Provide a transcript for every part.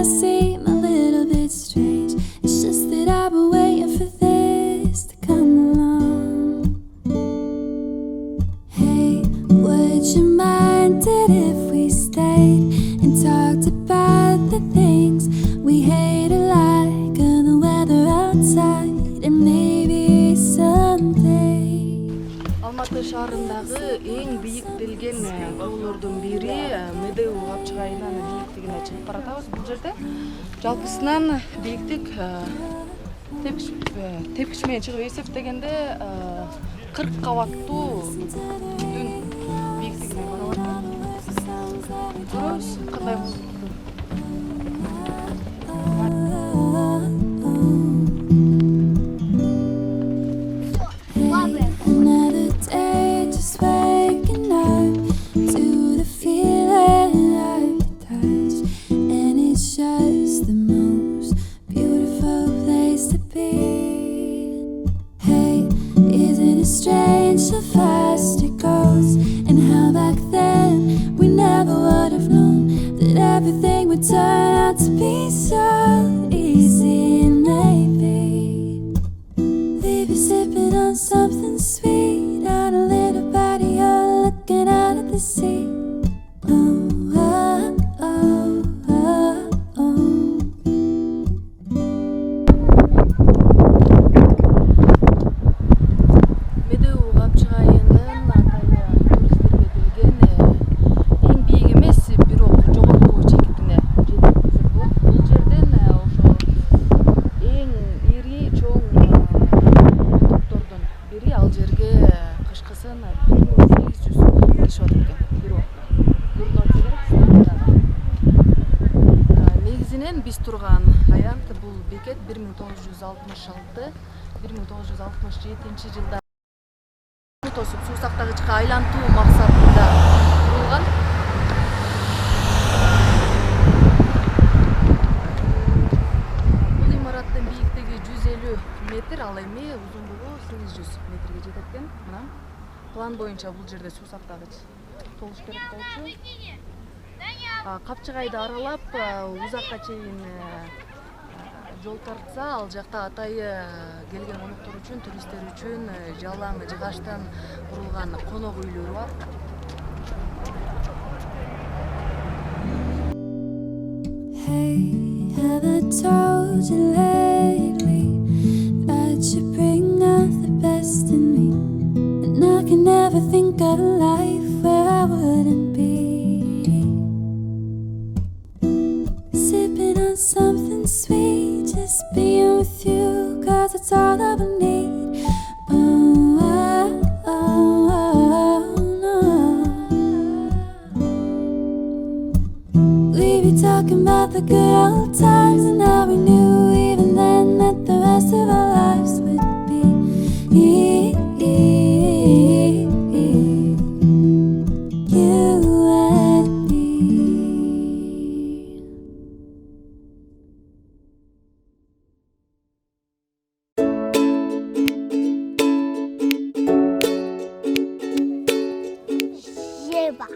seem a little bit strange. It's just that I've been waiting for this to come along. Hey, would you mind it if we stayed and talked about the things we hate alike, and the weather outside, and maybe someday. Алматы шаарындагы эң бийиктелген тоолордун бири Медеу капчыгайынын бийиктигине чыгып баратабыз. Бул жерде жалпысынан бийиктик тепкич менен чыгып эсептегенде 40 кабаттуу үйдүн бийиктигине барабыз. Көрөбүз кандай болот. Another day just waking up to the feeling of your touch, and it's just the most beautiful place to be. Hey, isn't it strange how fast it goes, and how back then we never would have known that everything would turn out to be so easy. And maybe leave you sipping on something sweet on a little patio, looking out at the sea. Oh, oh, oh, oh, oh. Медеу капчыгайынын атайы туристтерге келген эң бийик эмес, бирок жогорку чекитине жетип десек болот. Бул жерден ошо эң ири чоң топтордун бири ал жерге кышкысын 1800 киши өтүп экен бир убакта. Көрүнүп атса керек. Негизинен биз турган аянт бул бекет 1966-1967 жылда тосуп суу сактагычка айлантуу максатында курулган. Бул имараттын бийиктиги 150 метр, ал эми узундугу 800 метрге жетет экен. Мына план боюнча бул жерде суу сактагыч болуш керек болчу. Капчыгайды аралап узакка чейин жол тартса, ал жакта атайы келген коноктор үчүн, туристтер үчүн жалаң жыгачтан курулган конок үйлөрү бар. Hey, have I told you lately that you bring out the best in me? And I can never think of a life where I wouldn't be. Sipping on something sweet, just being with you, 'cause it's all I would need. Oh, oh, oh, oh, no. We be talking about the good old times, and how we knew even then that the rest of our lives would be you and me. Ева.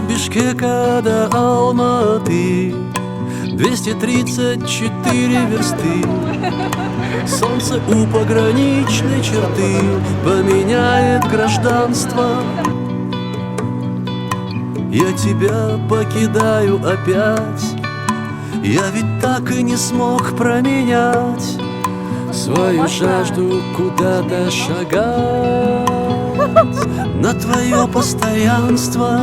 От Бишкека до Алматы 234 версты. Солнце у пограничной черты поменяет гражданство. Я тебя покидаю опять. Я ведь так и не смог променять свою жажду куда-то шагать на твое постоянство.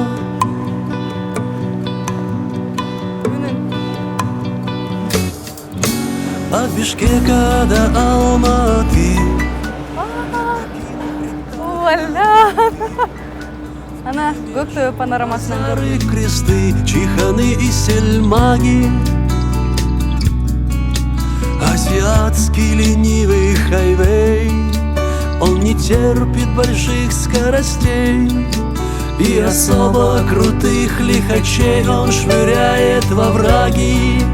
От Бишкека до Алматы. Ана Көктөбе панорамасынан Старые кресты, чайханы и сельмаги. Азиатский ленивый хайвей, он не терпит больших скоростей, и особо крутых лихачей он швыряет во враги.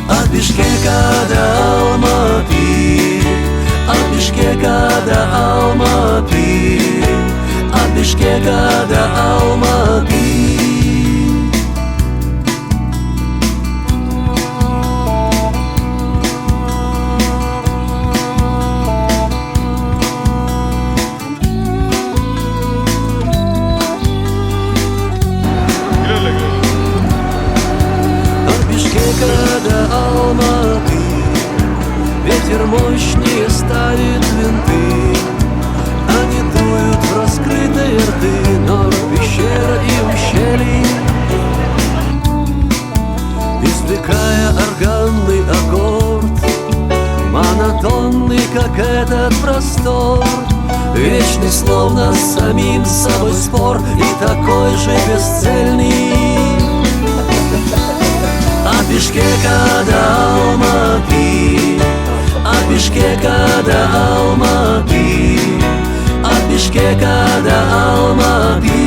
От Бишкека до Алматы, от Бишкека до Алматы, от Бишкека до Алматы. До Алматы ветер мощнее ставит винты. Они дуют в раскрытые рты нор, пещер и ущелий, извлекая органный аккорд, монотонный, как этот простор, вечный, словно с самим собой спор, и такой же бесцельный. От Бишкека до Алматы, от Бишкека до Алматы, от Бишкека до Алматы.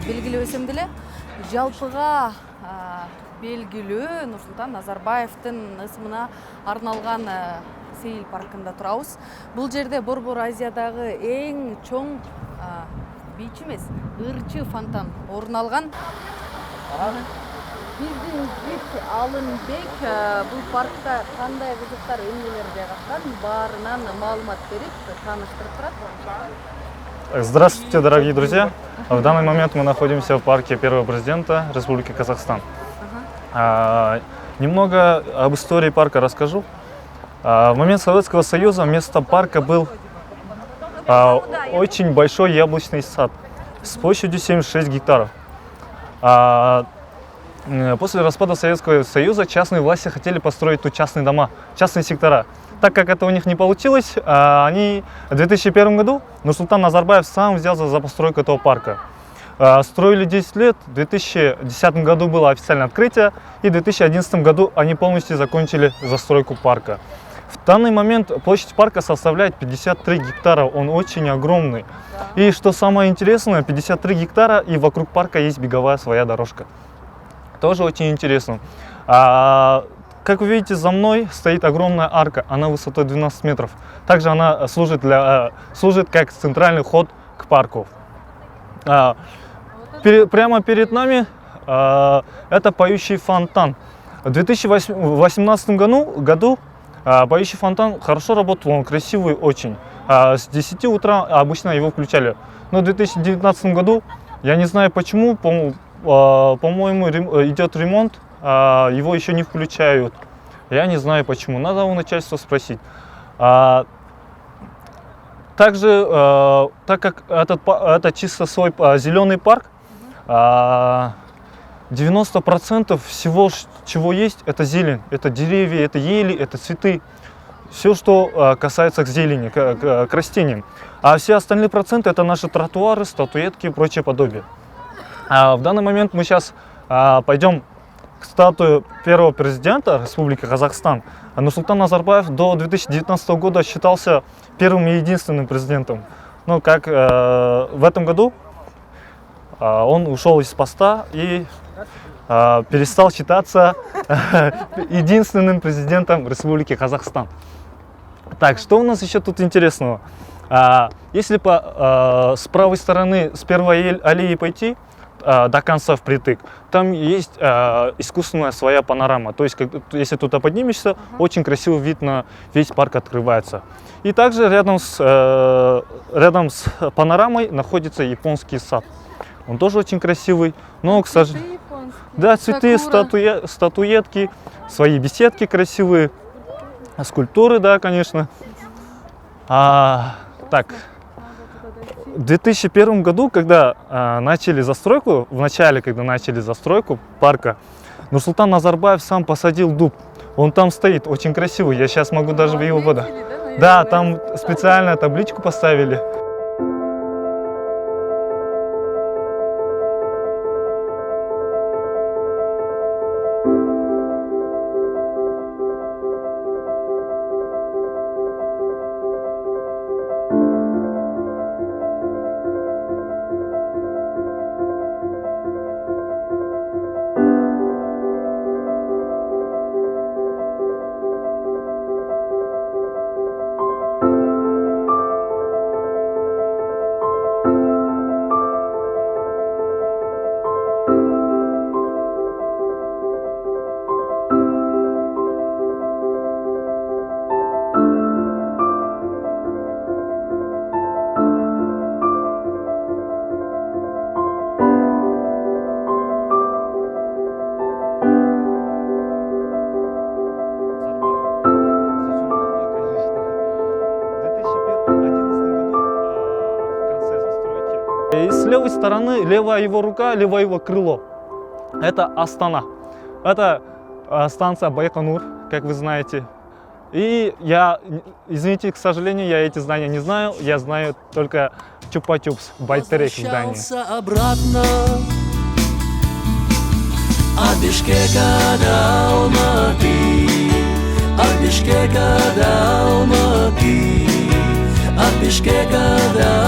Белгилүү эсем деле жалпыга белгилүү Нурсултан Назарбаевдин ысымына арналган сейил паркында турабыз. Бул жерде Борбор Азиядагы эң чоң бич эмес, ырчы фонтан орун алган. Биздин Гүль Алынбек бул паркта кандай кызыктар эмнелер жайгашкан баарынан маалымат берип тааныштырып турат. Здравствуйте, дорогие друзья! В данный момент мы находимся в парке первого президента Республики Казахстан. Немного об истории парка расскажу. В момент Советского Союза вместо парка был очень большой яблочный сад с площадью 76 гектаров. После распада Советского Союза частные власти хотели построить тут частные дома, частные сектора. Так как это у них не получилось, они в 2001 году Нурсултан Назарбаев сам взялся за постройку этого парка. Строили 10 лет, в 2010 году было официальное открытие, и в 2011 году они полностью закончили застройку парка. В данный момент площадь парка составляет 53 гектара, он очень огромный. И что самое интересное, 53 гектара, и вокруг парка есть беговая своя дорожка. Тоже очень интересно. Как вы видите, за мной стоит огромная арка, она высотой 12 метров. Также она служит как центральный ход к парку. Прямо перед нами это поющий фонтан. В 2018 году поющий фонтан хорошо работал, он красивый очень. С 10 утра обычно его включали. Но в 2019 году, я не знаю почему, по-моему, идет ремонт. Его еще не включают. Я не знаю почему. Надо у начальства спросить. Также, так как это чисто свой зеленый парк, 90% всего, чего есть, это зелень. Это деревья, это ели, это цветы. все, что касается к зелени, к растениям. А все остальные проценты это наши тротуары, статуэтки и прочее подобие. В данный момент мы сейчас пойдем к статуе первого президента Республики Казахстан. Нурсултан Назарбаев до 2019 года считался первым и единственным президентом. Ну, как в этом году он ушел из поста и перестал считаться единственным президентом Республики Казахстан. Так, что у нас еще тут интересного? Если с правой стороны с первой аллеи пойти до конца впритык, там есть искусственная своя панорама. То есть, если туда поднимешься, очень красивый вид на весь парк открывается. И также рядом с панорамой находится японский сад. Он тоже очень красивый, но, к сожалению, да, цветы, статуэтки, свои беседки красивые, скульптуры, да, конечно. Так. В 2001 году, когда начали застройку, когда начали застройку парка, Нурсултан Назарбаев сам посадил дуб. Он там стоит, очень красивый. Я сейчас могу даже его вода. Да, там специально табличку поставили. И с левой стороны, левая его рука, левое его крыло. Это Астана. Это станция Байконур, как вы знаете. И извините, к сожалению, я эти знания не знаю. Я знаю только Чупа-Чупс, Байтерек здание. Обратно от Бишкека до Алматы, от Бишкека до Алматы, от Бишкека до